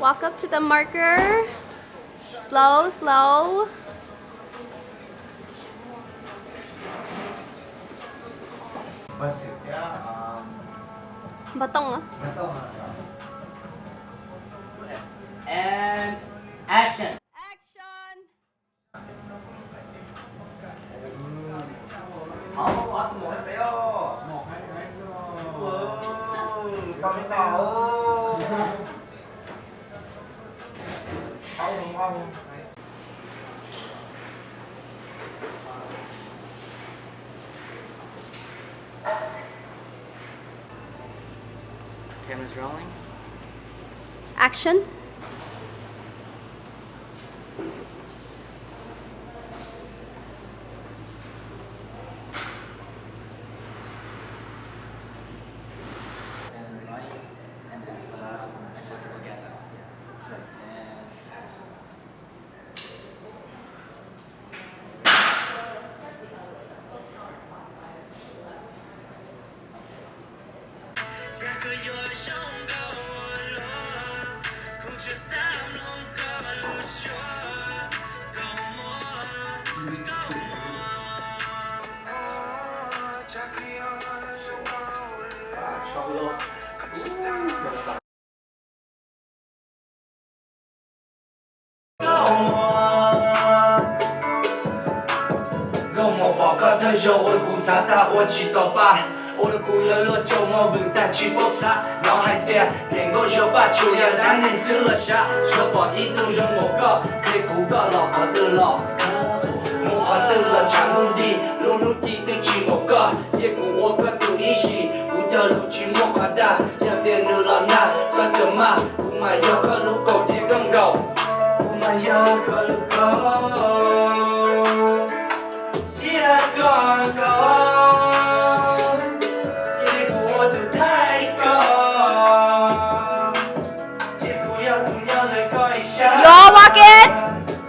Walk up to the marker. Slow, slow. Masuknya Batong ah. betul. And action. Action! At mo kayo. Wow, kami tao. Ang. Camera's rolling. Action. And right. And then put together. And action.我报告特休，我的鼓擦大，我知道吧。我的苦乐乐酒，我不带去搏杀。脑海点，点个小把酒也当年吃了下。说把一顿让我搞，可以不搞老婆的老客户。魔幻的了长空地，路路地的去我搞，也顾我个赌一起，不掉路去莫夸大。两点的老衲，算个嘛，不买要个路狗贴更高，不买要个路狗。广告，结果我的太高，结果要同样的高一下。Yo, walk in.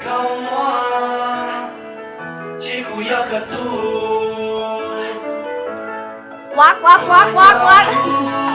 靠我，几乎要喝吐。Walk, walk, walk, walk, walk.